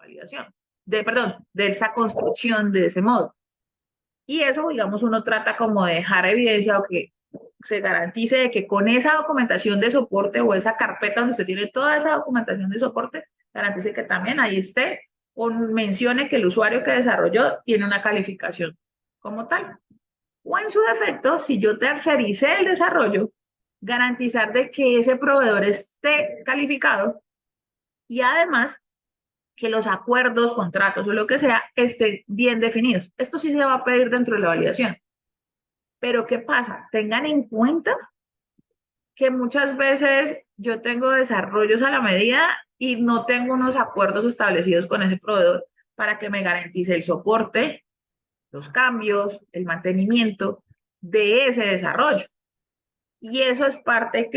validación, de esa construcción de ese modo. Y eso, digamos, uno trata como de dejar evidencia o que se garantice de que con esa documentación de soporte o esa carpeta donde usted tiene toda esa documentación de soporte, garantice que también ahí esté o mencione que el usuario que desarrolló tiene una calificación como tal. O en su defecto, si yo tercericé el desarrollo, garantizar de que ese proveedor esté calificado y además que los acuerdos, contratos o lo que sea estén bien definidos. Esto sí se va a pedir dentro de la validación. Pero ¿qué pasa? Tengan en cuenta que muchas veces yo tengo desarrollos a la medida y no tengo unos acuerdos establecidos con ese proveedor para que me garantice el soporte, los cambios, el mantenimiento de ese desarrollo. Y eso es parte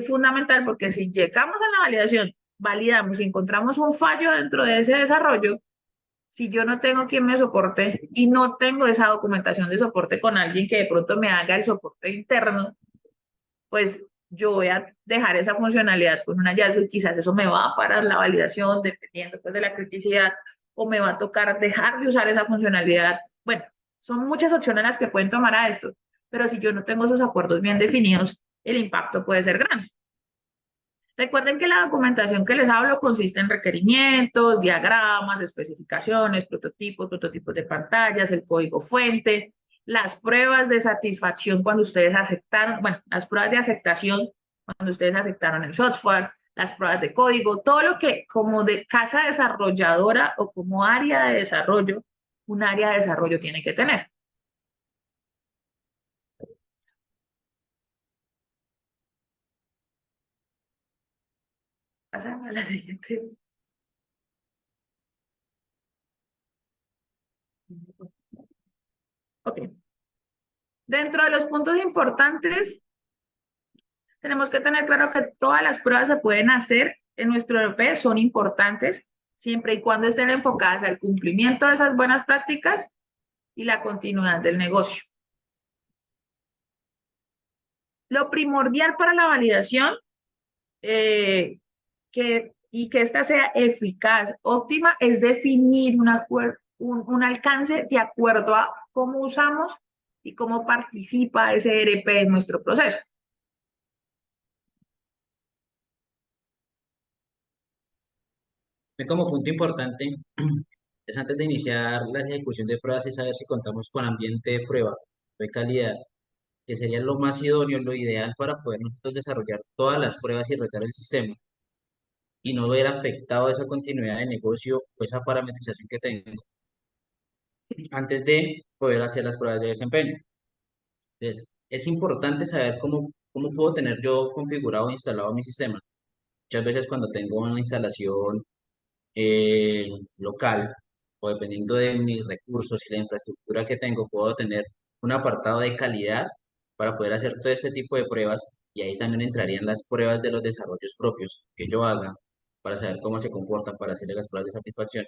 fundamental porque si llegamos a la validación, validamos y encontramos un fallo dentro de ese desarrollo, si yo no tengo quien me soporte y no tengo esa documentación de soporte con alguien que de pronto me haga el soporte interno, pues yo voy a dejar esa funcionalidad con un hallazgo y quizás eso me va a parar la validación dependiendo pues, de la criticidad o me va a tocar dejar de usar esa funcionalidad. Bueno, son muchas opciones las que pueden tomar a esto, pero si yo no tengo esos acuerdos bien definidos, el impacto puede ser grande. Recuerden que la documentación que les hablo consiste en requerimientos, diagramas, especificaciones, prototipos de pantallas, el código fuente, las pruebas de satisfacción cuando ustedes aceptaron, bueno, las pruebas de aceptación cuando ustedes aceptaron el software, las pruebas de código, todo lo que como de casa desarrolladora o como área de desarrollo, un área de desarrollo tiene que tener. Pasamos a la siguiente. Ok. Dentro de los puntos importantes, tenemos que tener claro que todas las pruebas se pueden hacer en nuestro ERP, son importantes, siempre y cuando estén enfocadas al cumplimiento de esas buenas prácticas y la continuidad del negocio. Lo primordial para la validación y que esta sea eficaz, óptima, es definir un alcance de acuerdo a cómo usamos y cómo participa ese ERP en nuestro proceso. Como punto importante es antes de iniciar la ejecución de pruebas y saber si contamos con ambiente de prueba de calidad, que sería lo más idóneo, lo ideal para poder nosotros desarrollar todas las pruebas y retar el sistema y no ver afectado esa continuidad de negocio o esa parametrización que tengo antes de poder hacer las pruebas de desempeño. Entonces, es importante saber cómo puedo tener yo configurado o instalado mi sistema. Muchas veces cuando tengo una instalación local o dependiendo de mis recursos y la infraestructura que tengo, puedo tener un apartado de calidad para poder hacer todo este tipo de pruebas y ahí también entrarían las pruebas de los desarrollos propios que yo haga para saber cómo se comportan, para hacerle las pruebas de satisfacción.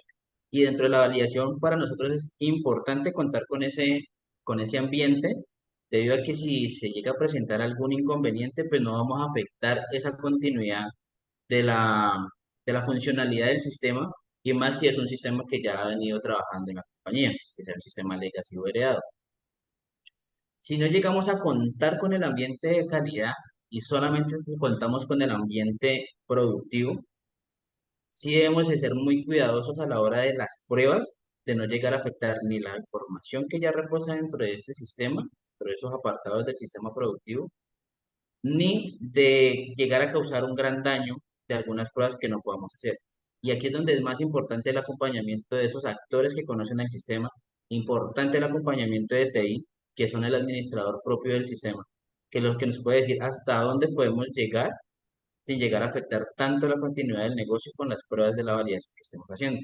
Y dentro de la validación, para nosotros es importante contar con ese ambiente, debido a que si se llega a presentar algún inconveniente, pues no vamos a afectar esa continuidad de de la funcionalidad del sistema, y más si es un sistema que ya ha venido trabajando en la compañía, que sea un sistema legacy o heredado. Si no llegamos a contar con el ambiente de calidad y solamente contamos con el ambiente productivo, sí debemos de ser muy cuidadosos a la hora de las pruebas, de no llegar a afectar ni la información que ya reposa dentro de este sistema, dentro de esos apartados del sistema productivo, ni de llegar a causar un gran daño de algunas pruebas que no podamos hacer. Y aquí es donde es más importante el acompañamiento de esos actores que conocen el sistema, importante el acompañamiento de TI, que son el administrador propio del sistema, que es lo que nos puede decir hasta dónde podemos llegar sin llegar a afectar tanto la continuidad del negocio con las pruebas de la validación que estemos haciendo.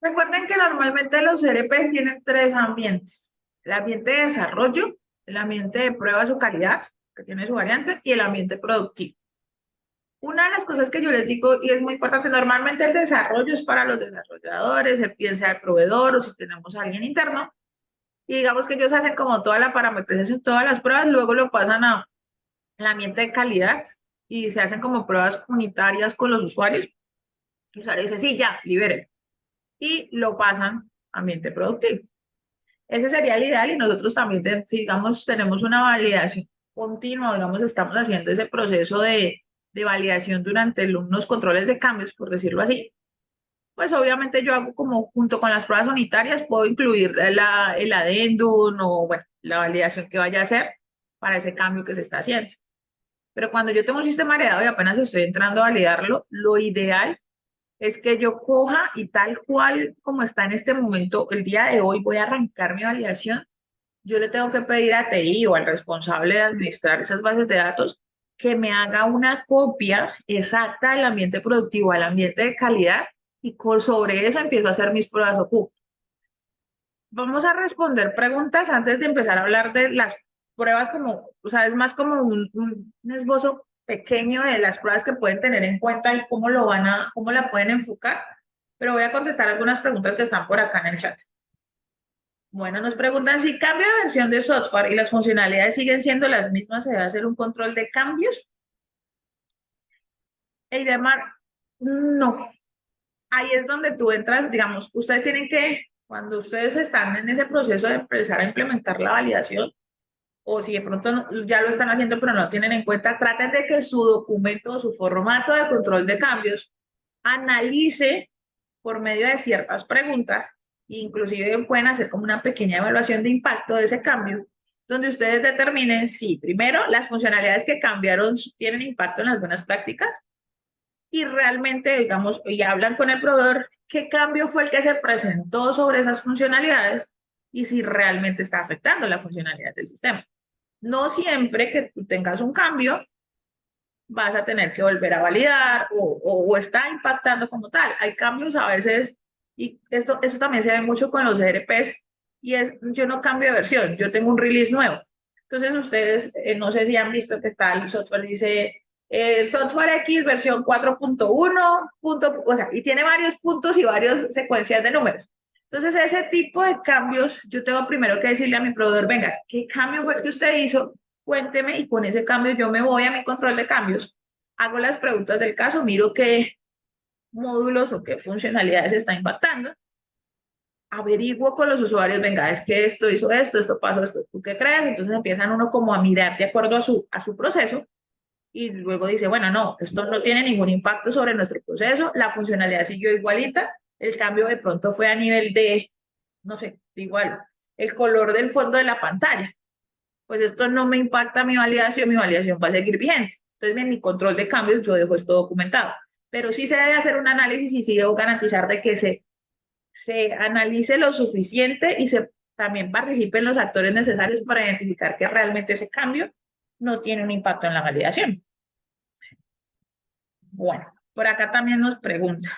Recuerden que normalmente los ERPs tienen tres ambientes. El ambiente de desarrollo, el ambiente de pruebas o calidad, que tiene su variante, y el ambiente productivo. Una de las cosas que yo les digo, y es muy importante, normalmente el desarrollo es para los desarrolladores, bien sea el proveedor o si tenemos a alguien interno, y digamos que ellos hacen como toda la parametrización, todas las pruebas, luego lo pasan al ambiente de calidad y se hacen como pruebas unitarias con los usuarios. El usuario dice, sí, ya, libere. Y lo pasan a ambiente productivo. Ese sería el ideal y nosotros también, si digamos, tenemos una validación continua, digamos, estamos haciendo ese proceso de validación durante unos controles de cambios, por decirlo así, pues obviamente yo hago como junto con las pruebas unitarias, puedo incluir el adendum o, bueno, la validación que vaya a hacer para ese cambio que se está haciendo. Pero cuando yo tengo un sistema heredado y apenas estoy entrando a validarlo, lo ideal es que yo coja y tal cual como está en este momento, el día de hoy voy a arrancar mi validación, yo le tengo que pedir a TI o al responsable de administrar esas bases de datos que me haga una copia exacta del ambiente productivo al ambiente de calidad y sobre eso empiezo a hacer mis pruebas OCU. Vamos a responder preguntas antes de empezar a hablar de las pruebas como, o sea, es más como un esbozo pequeño de las pruebas que pueden tener en cuenta y cómo la pueden enfocar, pero voy a contestar algunas preguntas que están por acá en el chat. Bueno, nos preguntan si cambio de versión de software y las funcionalidades siguen siendo las mismas, ¿se debe hacer un control de cambios? Eidemar, no. Ahí es donde tú entras, digamos, ustedes tienen que, cuando ustedes están en ese proceso de empezar a implementar la validación, o si de pronto ya lo están haciendo pero no tienen en cuenta, traten de que su documento o su formato de control de cambios analice por medio de ciertas preguntas, inclusive pueden hacer como una pequeña evaluación de impacto de ese cambio, donde ustedes determinen si primero las funcionalidades que cambiaron tienen impacto en las buenas prácticas y realmente, digamos, y hablan con el proveedor qué cambio fue el que se presentó sobre esas funcionalidades y si realmente está afectando la funcionalidad del sistema. No siempre que tú tengas un cambio vas a tener que volver a validar o está impactando como tal. Hay cambios a veces, y eso también se ve mucho con los ERPs, y es, yo no cambio de versión, yo tengo un release nuevo. Entonces ustedes, no sé si han visto que está el software, dice el software X versión 4.1, o sea, y tiene varios puntos y varias secuencias de números. Entonces, ese tipo de cambios, yo tengo primero que decirle a mi proveedor, venga, ¿qué cambio fue el que usted hizo? Cuénteme y con ese cambio yo me voy a mi control de cambios, hago las preguntas del caso, miro qué módulos o qué funcionalidades está impactando, averiguo con los usuarios, venga, es que esto hizo esto, esto pasó, esto, ¿tú qué crees? Entonces empiezan uno como a mirar de acuerdo a su proceso y luego dice, bueno, no, esto no tiene ningún impacto sobre nuestro proceso, la funcionalidad siguió igualita, el cambio de pronto fue a nivel de, no sé, igual, el color del fondo de la pantalla, pues esto no me impacta mi validación va a seguir vigente. Entonces, en mi control de cambios yo dejo esto documentado. Pero sí se debe hacer un análisis y sí debo garantizar de que se analice lo suficiente y se también participen los actores necesarios para identificar que realmente ese cambio no tiene un impacto en la validación. Bueno, por acá también nos pregunta.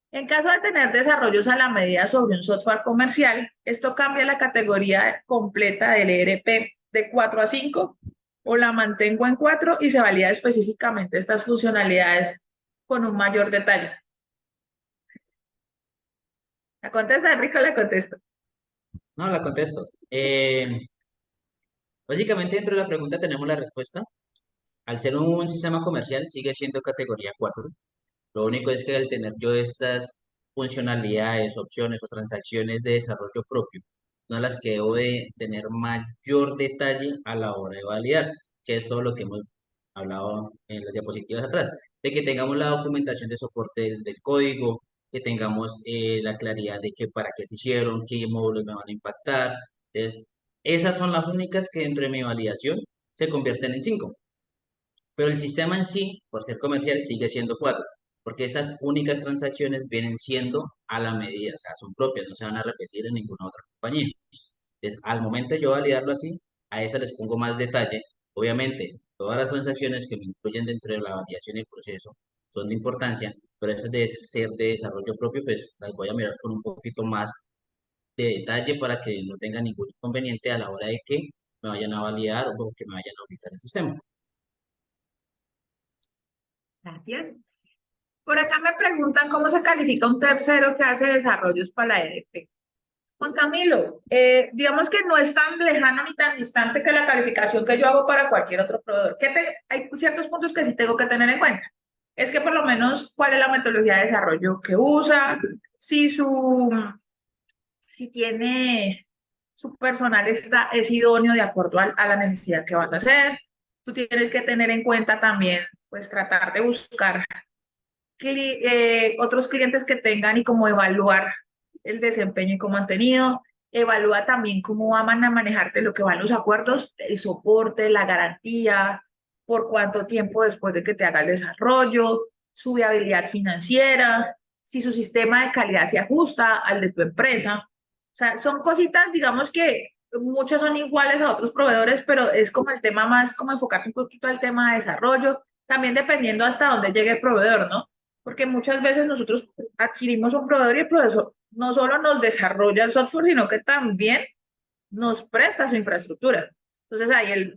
En caso de tener desarrollos a la medida sobre un software comercial, ¿esto cambia la categoría completa del ERP de 4 a 5 o la mantengo en 4 y se valida específicamente estas funcionalidades con un mayor detalle? ¿La contesta, Enrico? La contesto. No, la contesto. Básicamente dentro de la pregunta tenemos la respuesta. Al ser un sistema comercial sigue siendo categoría 4. Lo único es que al tener yo estas funcionalidades, opciones o transacciones de desarrollo propio, no las que debo de tener mayor detalle a la hora de validar, que es todo lo que hemos hablado en las diapositivas atrás, de que tengamos la documentación de soporte del código, que tengamos la claridad de que para qué se hicieron, qué módulos me van a impactar. Entonces, esas son las únicas que dentro de mi validación se convierten en 5. Pero el sistema en sí, por ser comercial, sigue siendo 4, porque esas únicas transacciones vienen siendo a la medida, o sea, son propias, no se van a repetir en ninguna otra compañía. Entonces, al momento de yo validarlo así, a esa les pongo más detalle. Obviamente, todas las transacciones que me incluyen dentro de la validación y el proceso son de importancia, pero esas de ser de desarrollo propio, pues las voy a mirar con un poquito más de detalle para que no tenga ningún inconveniente a la hora de que me vayan a validar o que me vayan a auditar el sistema. Gracias. Por acá me preguntan cómo se califica un tercero que hace desarrollos para la EDP. Juan Camilo, digamos que no es tan lejano ni tan distante que la calificación que yo hago para cualquier otro proveedor. Hay ciertos puntos que sí tengo que tener en cuenta. Es que por lo menos cuál es la metodología de desarrollo que usa, si su, si tiene, su personal es idóneo de acuerdo a la necesidad que vas a hacer. Tú tienes que tener en cuenta también, pues tratar de buscar otros clientes que tengan y cómo evaluar el desempeño y cómo han tenido. Evalúa también cómo van a manejarte lo que van los acuerdos, el soporte, la garantía, por cuánto tiempo después de que te haga el desarrollo, su viabilidad financiera, si su sistema de calidad se ajusta al de tu empresa. O sea, son cositas, digamos que muchos son iguales a otros proveedores, pero es como el tema más, como enfocarte un poquito al tema de desarrollo, también dependiendo hasta dónde llegue el proveedor, ¿no? Porque muchas veces nosotros adquirimos un proveedor y el proveedor no solo nos desarrolla el software, sino que también nos presta su infraestructura. Entonces ahí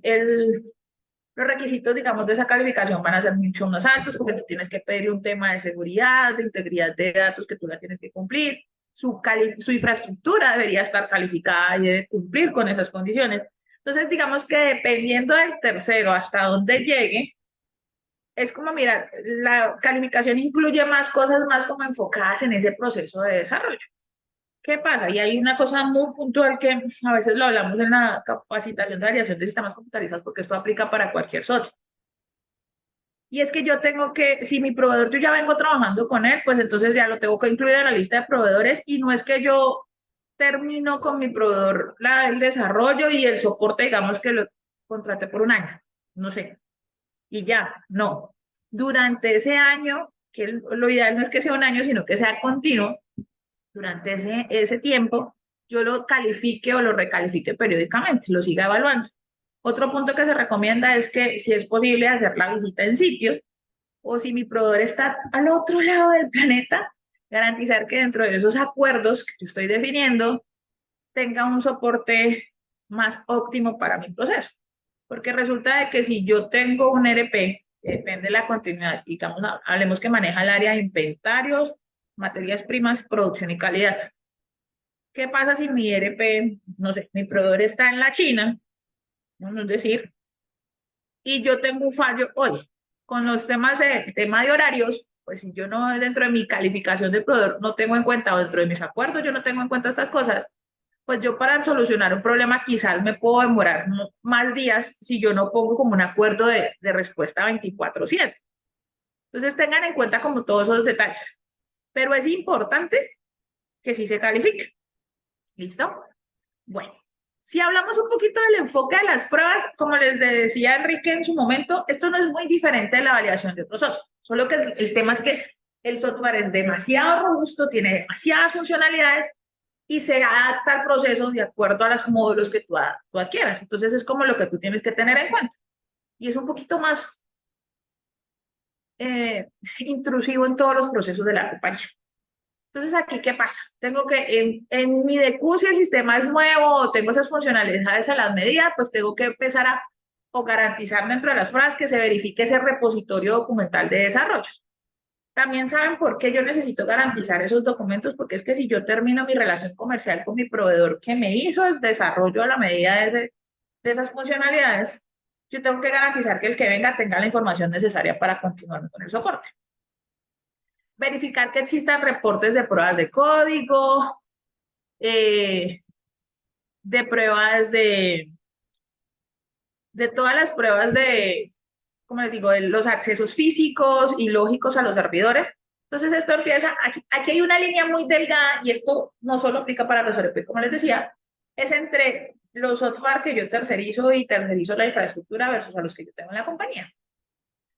los requisitos, digamos, de esa calificación van a ser mucho más altos porque tú tienes que pedir un tema de seguridad, de integridad de datos que tú la tienes que cumplir. Su infraestructura debería estar calificada y debe cumplir con esas condiciones. Entonces, digamos que dependiendo del tercero hasta dónde llegue, es como, mira, la calificación incluye más cosas más como enfocadas en ese proceso de desarrollo. ¿Qué pasa? Y hay una cosa muy puntual que a veces lo hablamos en la capacitación de validación de sistemas computarizados, porque esto aplica para cualquier software. Y es que yo tengo que, si mi proveedor yo ya vengo trabajando con él, pues entonces ya lo tengo que incluir en la lista de proveedores y no es que yo termino con mi proveedor el desarrollo y el soporte, digamos que lo contraté por un año, no sé, y ya, no. Durante ese año, que lo ideal no es que sea un año, sino que sea continuo, durante ese tiempo, yo lo califique o lo recalifique periódicamente, lo siga evaluando. Otro punto que se recomienda es que si es posible hacer la visita en sitio o si mi proveedor está al otro lado del planeta, garantizar que dentro de esos acuerdos que yo estoy definiendo tenga un soporte más óptimo para mi proceso. Porque resulta de que si yo tengo un ERP, que depende de la continuidad, digamos, hablemos que maneja el área de inventarios, materias primas, producción y calidad. ¿Qué pasa si mi ERP, no sé, mi proveedor está en la China, vamos a decir, y yo tengo un fallo hoy con los tema de horarios? Pues si yo no dentro de mi calificación de proveedor no tengo en cuenta o dentro de mis acuerdos yo no tengo en cuenta estas cosas, pues yo para solucionar un problema quizás me puedo demorar más días si yo no pongo como un acuerdo de respuesta 24/7. Entonces tengan en cuenta como todos esos detalles. Pero es importante que sí se califique. ¿Listo? Bueno, si hablamos un poquito del enfoque de las pruebas, como les decía Enrique en su momento, esto no es muy diferente de la validación de otros software, solo que el tema es que el software es demasiado robusto, tiene demasiadas funcionalidades y se adapta al proceso de acuerdo a los módulos que tú adquieras. Entonces es como lo que tú tienes que tener en cuenta. Y es un poquito más intrusivo en todos los procesos de la compañía. Entonces, aquí, ¿qué pasa? Tengo que, en mi DQ, si el sistema es nuevo, tengo esas funcionalidades a las medidas, pues tengo que empezar a o garantizar dentro de las pruebas que se verifique ese repositorio documental de desarrollos. También saben por qué yo necesito garantizar esos documentos, porque es que si yo termino mi relación comercial con mi proveedor que me hizo el desarrollo a la medida de esas funcionalidades, yo tengo que garantizar que el que venga tenga la información necesaria para continuar con el soporte. Verificar que existan reportes de pruebas de código, eh, de pruebas de todas las pruebas de, como les digo, de los accesos físicos y lógicos a los servidores. Entonces esto empieza, aquí hay una línea muy delgada y esto no solo aplica para los ERP, como les decía, es entre los software que yo tercerizo la infraestructura versus a los que yo tengo en la compañía.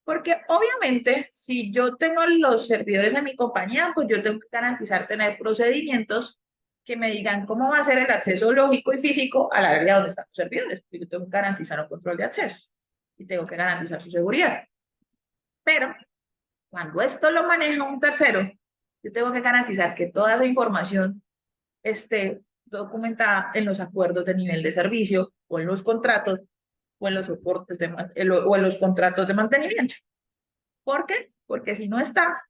Porque obviamente, si yo tengo los servidores en mi compañía, pues yo tengo que garantizar tener procedimientos que me digan cómo va a ser el acceso lógico y físico al área donde están los servidores. Yo tengo que garantizar un control de acceso y tengo que garantizar su seguridad. Pero cuando esto lo maneja un tercero, yo tengo que garantizar que toda esa información esté documentada en los acuerdos de nivel de servicio o en los contratos o en los soportes o en los contratos de mantenimiento. ¿Por qué? Porque si no está,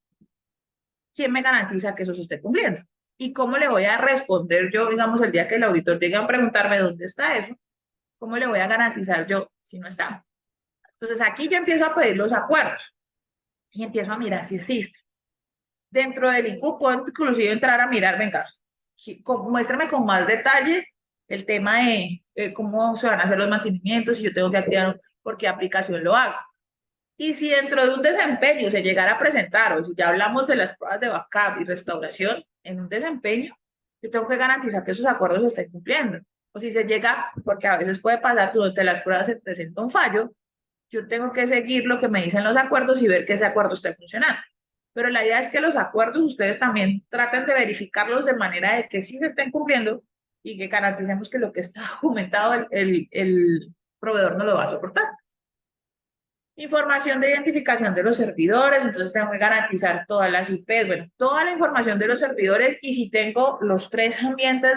¿quién me garantiza que eso se esté cumpliendo? ¿Y cómo le voy a responder yo, digamos, el día que el auditor llegue a preguntarme dónde está eso? ¿Cómo le voy a garantizar yo si no está? Entonces aquí yo empiezo a pedir los acuerdos y empiezo a mirar si existe. Dentro del IQ puedo inclusive entrar a mirar, venga, muéstrame con más detalle el tema de cómo se van a hacer los mantenimientos, si yo tengo que activar, por qué aplicación lo hago. Y si dentro de un desempeño se llegara a presentar, o si ya hablamos de las pruebas de backup y restauración, en un desempeño, yo tengo que garantizar que esos acuerdos se estén cumpliendo. O si se llega, porque a veces puede pasar, durante las pruebas se presenta un fallo, yo tengo que seguir lo que me dicen los acuerdos y ver que ese acuerdo esté funcionando. Pero la idea es que los acuerdos ustedes también traten de verificarlos de manera de que sí se estén cumpliendo y que garanticemos que lo que está documentado el proveedor no lo va a soportar. Información de identificación de los servidores, entonces tengo que garantizar todas las IPs, bueno, toda la información de los servidores y si tengo los tres ambientes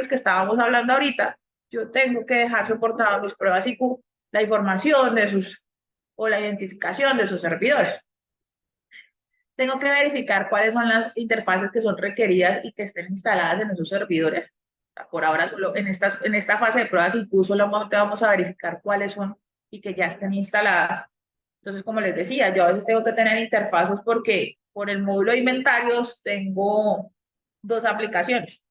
que estábamos hablando ahorita, yo tengo que dejar soportadas mis pruebas IQ, la información de sus o la identificación de sus servidores. Tengo que verificar cuáles son las interfaces que son requeridas y que estén instaladas en esos servidores. Por ahora, solo en esta fase de pruebas IQ, solamente vamos a verificar cuáles son y que ya estén instaladas. Entonces, como les decía, yo a veces tengo que tener interfaces porque por el módulo de inventarios tengo dos aplicaciones.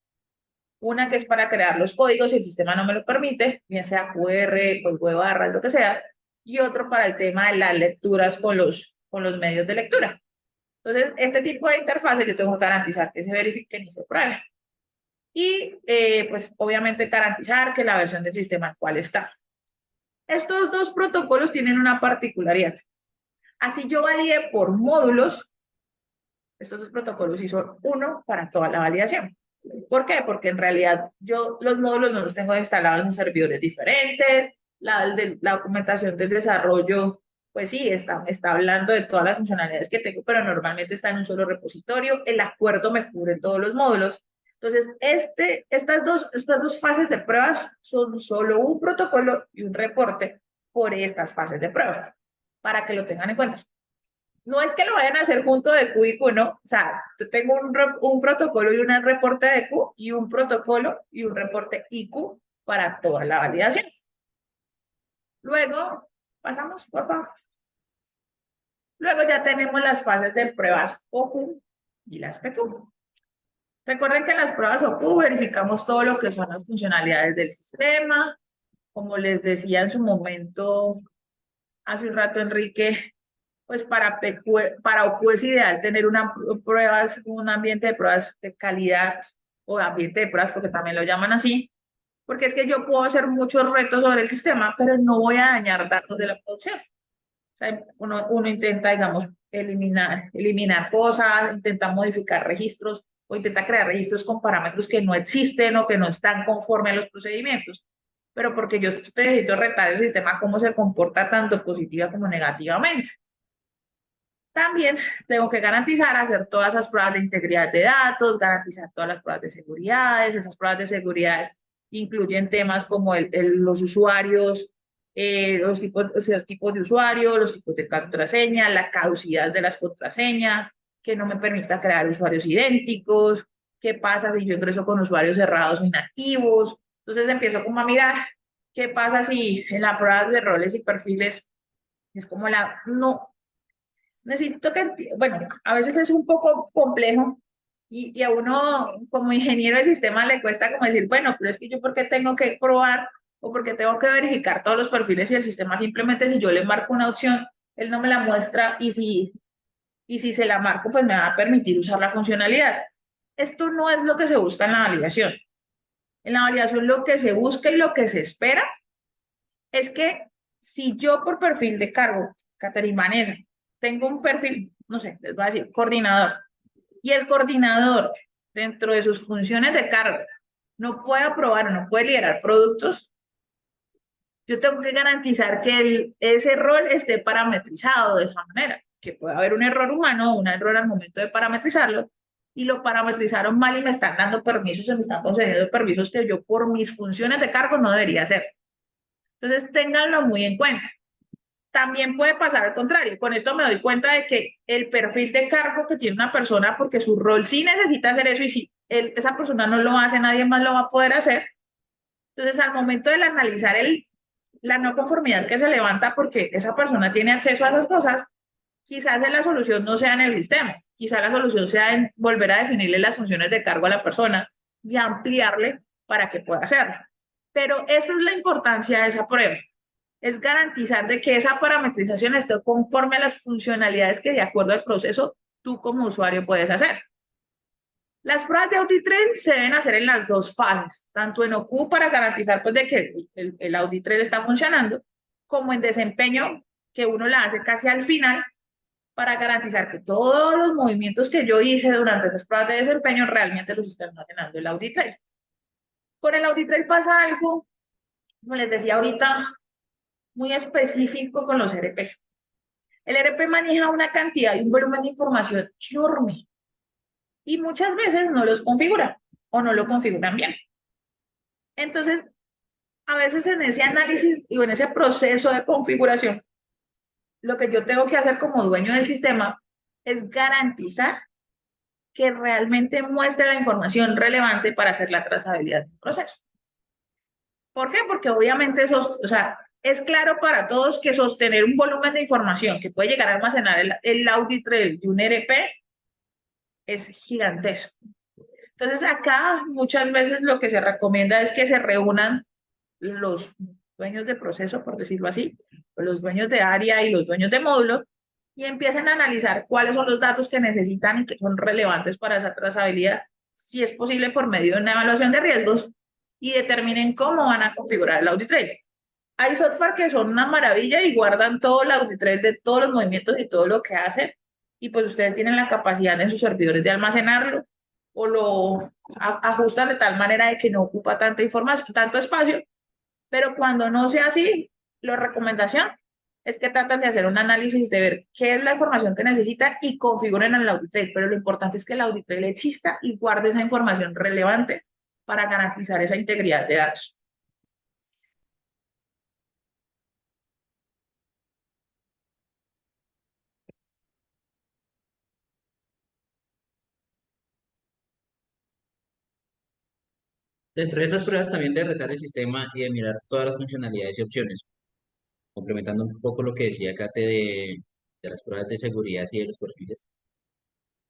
Una que es para crear los códigos si el sistema no me lo permite, bien sea QR, código de barras, lo que sea, y otro para el tema de las lecturas con los medios de lectura. Entonces, este tipo de interfaces yo tengo que garantizar que se verifiquen y se prueben. Y, pues, obviamente garantizar que la versión del sistema actual está. Estos dos protocolos tienen una particularidad. Así yo valide por módulos, estos dos protocolos sí son uno para toda la validación. ¿Por qué? Porque en realidad yo los módulos no los tengo instalados en servidores diferentes, la documentación del desarrollo, pues sí, está hablando de todas las funcionalidades que tengo, pero normalmente está en un solo repositorio, el acuerdo me cubre todos los módulos. Entonces, estas dos fases de pruebas son solo un protocolo y un reporte por estas fases de prueba, para que lo tengan en cuenta. No es que lo vayan a hacer junto de Q y Q, ¿no? O sea, yo tengo un protocolo y un reporte de Q y un protocolo y un reporte IQ para toda la validación. Luego, pasamos, por favor. Luego ya tenemos las fases de pruebas OQ y las PQ. Recuerden que en las pruebas OQ verificamos todo lo que son las funcionalidades del sistema. Como les decía en su momento, hace un rato, Enrique, pues para OQ es ideal tener un ambiente de pruebas de calidad o ambiente de pruebas, porque también lo llaman así, porque es que yo puedo hacer muchos retos sobre el sistema, pero no voy a dañar datos de la producción. O sea, uno intenta, digamos, eliminar cosas, intenta modificar registros o intenta crear registros con parámetros que no existen o que no están conforme a los procedimientos. Pero porque yo necesito retar el sistema cómo se comporta tanto positiva como negativamente. También tengo que garantizar hacer todas esas pruebas de integridad de datos, garantizar todas las pruebas de seguridad. Esas pruebas de seguridad incluyen temas como los usuarios, los tipos de usuario, los tipos de contraseña, la caducidad de las contraseñas, que no me permita crear usuarios idénticos, qué pasa si yo ingreso con usuarios cerrados o inactivos. Entonces empiezo como a mirar qué pasa si en la prueba de roles y perfiles es como no, necesito bueno, a veces es un poco complejo y a uno como ingeniero de sistemas le cuesta como decir, bueno, pero es que yo por qué tengo que probar o por qué tengo que verificar todos los perfiles y el sistema simplemente si yo le marco una opción, él no me la muestra y si se la marco, pues me va a permitir usar la funcionalidad. Esto no es lo que se busca en la validación. En la validación lo que se busca y lo que se espera es que si yo por perfil de cargo, Caterina Vanessa, tengo un perfil, no sé, les voy a decir, coordinador, y el coordinador, dentro de sus funciones de cargo, no puede aprobar o no puede liderar productos, yo tengo que garantizar que ese rol esté parametrizado de esa manera, que puede haber un error humano, un error al momento de parametrizarlo, y lo parametrizaron mal y me están dando permisos, se me están concediendo permisos que yo por mis funciones de cargo no debería hacer. Entonces, ténganlo muy en cuenta. También puede pasar al contrario. Con esto me doy cuenta de que el perfil de cargo que tiene una persona, porque su rol sí necesita hacer eso y si esa persona no lo hace, nadie más lo va a poder hacer. Entonces, al momento de analizar la no conformidad que se levanta porque esa persona tiene acceso a esas cosas, quizás la solución no sea en el sistema, quizás la solución sea en volver a definirle las funciones de cargo a la persona y ampliarle para que pueda hacerlo. Pero esa es la importancia de esa prueba, es garantizar de que esa parametrización esté conforme a las funcionalidades que de acuerdo al proceso tú como usuario puedes hacer. Las pruebas de audit trail se deben hacer en las dos fases, tanto en OQ para garantizar pues, de que el audit trail está funcionando, como en desempeño, que uno la hace casi al final para garantizar que todos los movimientos que yo hice durante las pruebas de desempeño realmente los está almacenando el audit trail. Con el audit trail pasa algo, como les decía ahorita, muy específico con los ERPs. El ERP maneja una cantidad y un volumen de información enorme y muchas veces no los configura o no lo configuran bien. Entonces, a veces en ese análisis y en ese proceso de configuración, lo que yo tengo que hacer como dueño del sistema es garantizar que realmente muestre la información relevante para hacer la trazabilidad del proceso. ¿Por qué? Porque obviamente eso, o sea, es claro para todos que sostener un volumen de información que puede llegar a almacenar el audit trail de un ERP es gigantesco. Entonces acá muchas veces lo que se recomienda es que se reúnan los dueños de proceso, por decirlo así, los dueños de área y los dueños de módulo, y empiecen a analizar cuáles son los datos que necesitan y que son relevantes para esa trazabilidad, si es posible por medio de una evaluación de riesgos, y determinen cómo van a configurar el audit trail. Hay software que son una maravilla y guardan todo el audit trail de todos los movimientos y todo lo que hacen, y pues ustedes tienen la capacidad en sus servidores de almacenarlo o lo ajustan de tal manera de que no ocupa tanta información, tanto espacio, pero cuando no sea así, la recomendación es que tratan de hacer un análisis de ver qué es la información que necesitan y configuren el audit trail, pero lo importante es que el audit trail exista y guarde esa información relevante para garantizar esa integridad de datos. Dentro de esas pruebas también de retar el sistema y de mirar todas las funcionalidades y opciones, complementando un poco lo que decía Kate de las pruebas de seguridad y de los perfiles.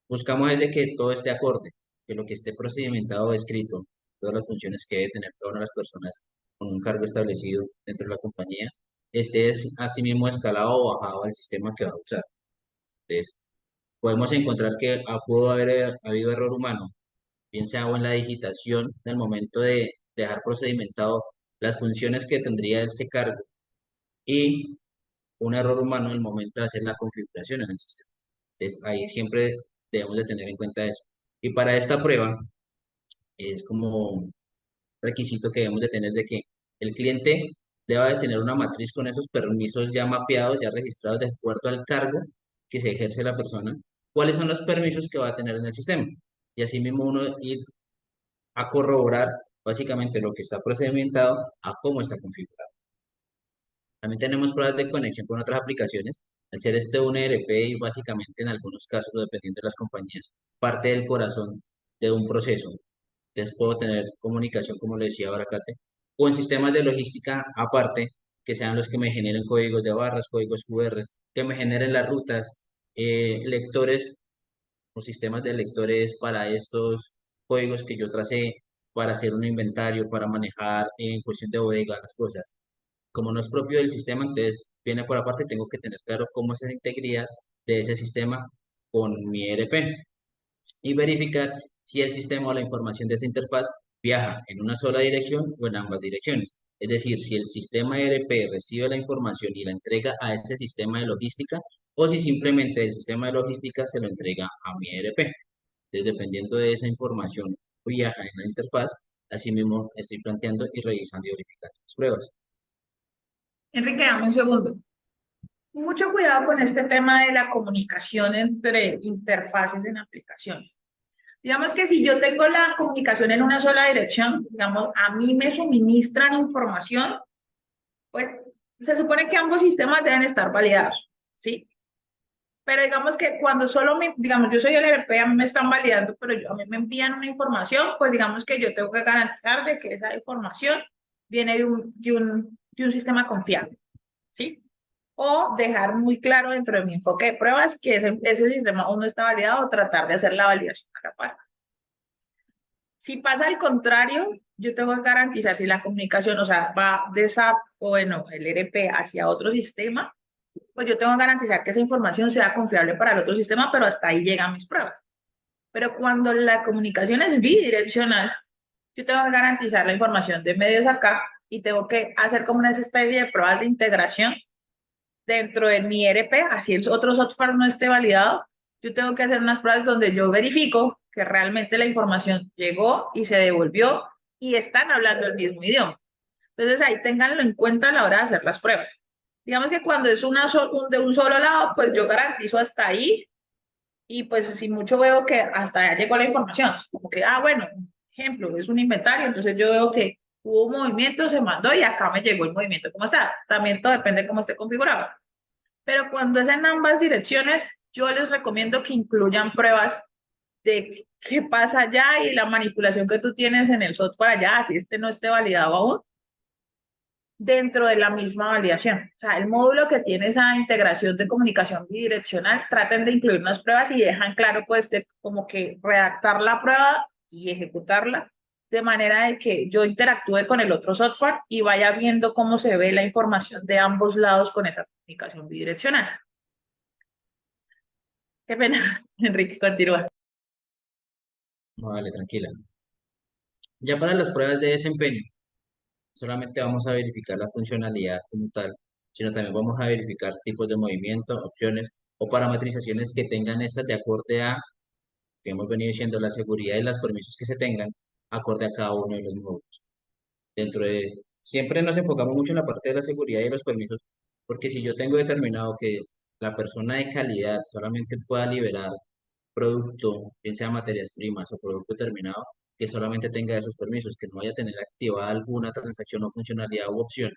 Buscamos desde que todo esté acorde, que lo que esté procedimentado o escrito, todas las funciones que debe tener cada una de las personas con un cargo establecido dentro de la compañía, esté asimismo escalado o bajado al sistema que va a usar. Entonces, podemos encontrar que pudo haber habido error humano, bien sea o en la digitación del momento de dejar procedimentado las funciones que tendría ese cargo y un error humano en el momento de hacer la configuración en el sistema. Entonces, ahí siempre debemos de tener en cuenta eso. Y para esta prueba, es como requisito que debemos de tener de que el cliente deba de tener una matriz con esos permisos ya mapeados, ya registrados de acuerdo al cargo que se ejerce la persona, cuáles son los permisos que va a tener en el sistema. Y así mismo uno ir a corroborar básicamente lo que está procedimentado a cómo está configurado. También tenemos pruebas de conexión con otras aplicaciones. Al ser este un ERP y básicamente en algunos casos, dependiendo de las compañías, parte del corazón de un proceso. Entonces puedo tener comunicación, como le decía Baracate, o en sistemas de logística aparte, que sean los que me generen códigos de barras, códigos QR, que me generen las rutas, lectores o sistemas de lectores para estos códigos que yo tracé, para hacer un inventario, para manejar en cuestión de bodega las cosas. Como no es propio del sistema, entonces viene por aparte, tengo que tener claro cómo es esa integridad de ese sistema con mi ERP y verificar si el sistema o la información de esa interfaz viaja en una sola dirección o en ambas direcciones. Es decir, si el sistema ERP recibe la información y la entrega a ese sistema de logística o si simplemente el sistema de logística se lo entrega a mi ERP. Entonces, dependiendo de esa información viaja en la interfaz, así mismo estoy planteando y revisando y verificando las pruebas. Enrique, dame un segundo. Mucho cuidado con este tema de la comunicación entre interfaces en aplicaciones. Digamos que si yo tengo la comunicación en una sola dirección, digamos, a mí me suministran información, pues se supone que ambos sistemas deben estar validados, ¿sí? Pero digamos que cuando solo digamos, yo soy el ERP, a mí me están validando, pero a mí me envían una información, pues digamos que yo tengo que garantizar de que esa información viene de un sistema confiable, ¿sí? O dejar muy claro dentro de mi enfoque de pruebas que ese sistema aún no está validado o tratar de hacer la validación a la par. Si pasa al contrario, yo tengo que garantizar si la comunicación, o sea, va de SAP o bueno, el ERP hacia otro sistema, pues yo tengo que garantizar que esa información sea confiable para el otro sistema, pero hasta ahí llegan mis pruebas. Pero cuando la comunicación es bidireccional, yo tengo que garantizar la información de medios acá y tengo que hacer como una especie de pruebas de integración dentro de mi ERP, así el otro software no esté validado, yo tengo que hacer unas pruebas donde yo verifico que realmente la información llegó y se devolvió y están hablando el mismo idioma. Entonces ahí ténganlo en cuenta a la hora de hacer las pruebas. Digamos que cuando es de un solo lado, pues yo garantizo hasta ahí y pues si mucho veo que hasta allá llegó la información, como que, bueno, ejemplo, es un inventario, entonces yo veo que hubo un movimiento, se mandó y acá me llegó el movimiento. ¿Cómo está? También todo depende de cómo esté configurado. Pero cuando es en ambas direcciones, yo les recomiendo que incluyan pruebas de qué pasa allá y la manipulación que tú tienes en el software allá, si este no esté validado aún, dentro de la misma validación. O sea, el módulo que tiene esa integración de comunicación bidireccional, traten de incluir unas pruebas y dejan claro, pues, como que redactar la prueba y ejecutarla de manera de que yo interactúe con el otro software y vaya viendo cómo se ve la información de ambos lados con esa comunicación bidireccional. Qué pena, Enrique, continúa. No, vale, tranquila. Ya para las pruebas de desempeño, solamente vamos a verificar la funcionalidad como tal, sino también vamos a verificar tipos de movimiento, opciones o parametrizaciones que tengan estas de acorde a, que hemos venido diciendo, la seguridad y los permisos que se tengan acorde a cada uno de los módulos. Siempre nos enfocamos mucho en la parte de la seguridad y los permisos, porque si yo tengo determinado que la persona de calidad solamente pueda liberar producto, bien sea materias primas o producto terminado, que solamente tenga esos permisos, que no vaya a tener activada alguna transacción o funcionalidad u opción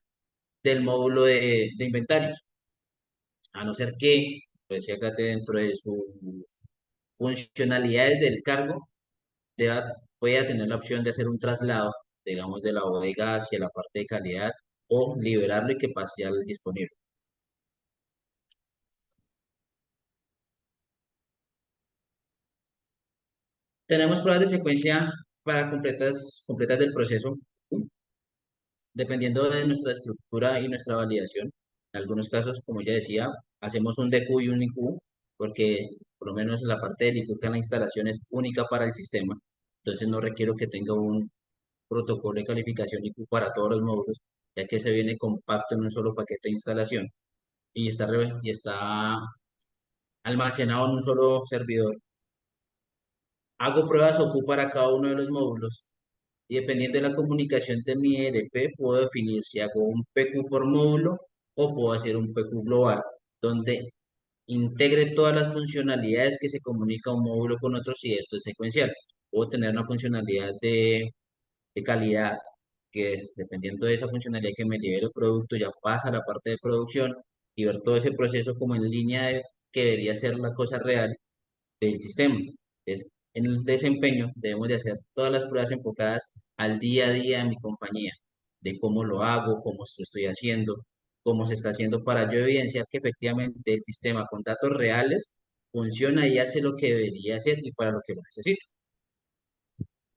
del módulo de inventarios, a no ser que, pues, si acá dentro de sus funcionalidades del cargo, deba, pueda tener la opción de hacer un traslado, digamos, de la bodega hacia la parte de calidad o liberarlo y que pase al disponible. Tenemos pruebas de secuencia para completas del proceso, dependiendo de nuestra estructura y nuestra validación. En algunos casos, como ya decía, hacemos un DQ y un IQ, porque por lo menos la parte del IQ que en la instalación es única para el sistema, entonces no requiero que tenga un protocolo de calificación IQ para todos los módulos, ya que se viene compacto en un solo paquete de instalación y está almacenado en un solo servidor. Hago pruebas OQ para cada uno de los módulos y dependiendo de la comunicación de mi ERP, puedo definir si hago un PQ por módulo o puedo hacer un PQ global, donde integre todas las funcionalidades que se comunica un módulo con otro si esto es secuencial. Puedo tener una funcionalidad de calidad que dependiendo de esa funcionalidad que me libere el producto ya pasa a la parte de producción y ver todo ese proceso como en línea de que debería ser la cosa real del sistema. Entonces, en el desempeño debemos de hacer todas las pruebas enfocadas al día a día de mi compañía, de cómo lo hago, cómo lo estoy haciendo, cómo se está haciendo para yo evidenciar que efectivamente el sistema con datos reales funciona y hace lo que debería hacer y para lo que lo necesito.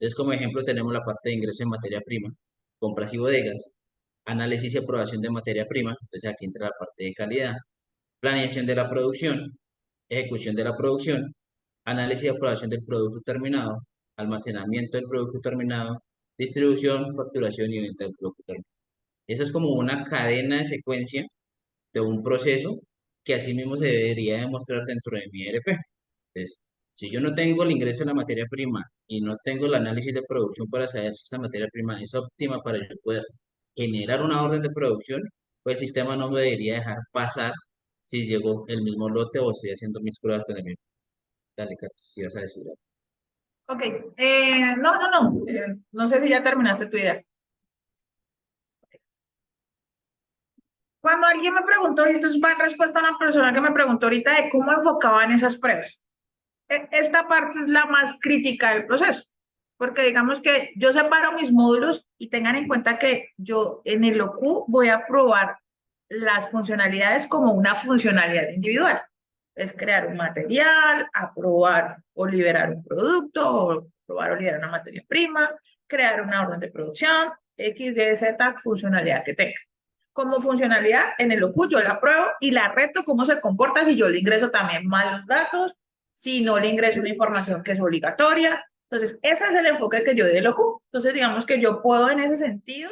Entonces, como ejemplo, tenemos la parte de ingreso en materia prima, compras y bodegas, análisis y aprobación de materia prima, entonces aquí entra la parte de calidad, planeación de la producción, ejecución de la producción, análisis y aprobación del producto terminado, almacenamiento del producto terminado, distribución, facturación y venta del producto terminado. Eso es como una cadena de secuencia de un proceso que así mismo se debería demostrar dentro de mi ERP. Entonces, si yo no tengo el ingreso de la materia prima y no tengo el análisis de producción para saber si esa materia prima es óptima para yo poder generar una orden de producción, pues el sistema no me debería dejar pasar si llegó el mismo lote o estoy haciendo mis pruebas con el mismo. Dale, Katy, si vas a decir algo. Ok, no, no sé si ya terminaste tu idea. Cuando alguien me preguntó, y esto va en respuesta a una persona que me preguntó ahorita de cómo enfocaban esas pruebas. Esta parte es la más crítica del proceso, porque digamos que yo separo mis módulos y tengan en cuenta que yo en el OQ voy a probar las funcionalidades como una funcionalidad individual. Es crear un material, aprobar o liberar un producto, o probar o liberar una materia prima, crear una orden de producción, X, Y, Z, funcionalidad que tenga. Como funcionalidad, en el OQ yo la pruebo y la reto cómo se comporta si yo le ingreso también malos datos, si no le ingreso una información que es obligatoria. Entonces, ese es el enfoque que yo doy del OQ. Entonces, digamos que yo puedo en ese sentido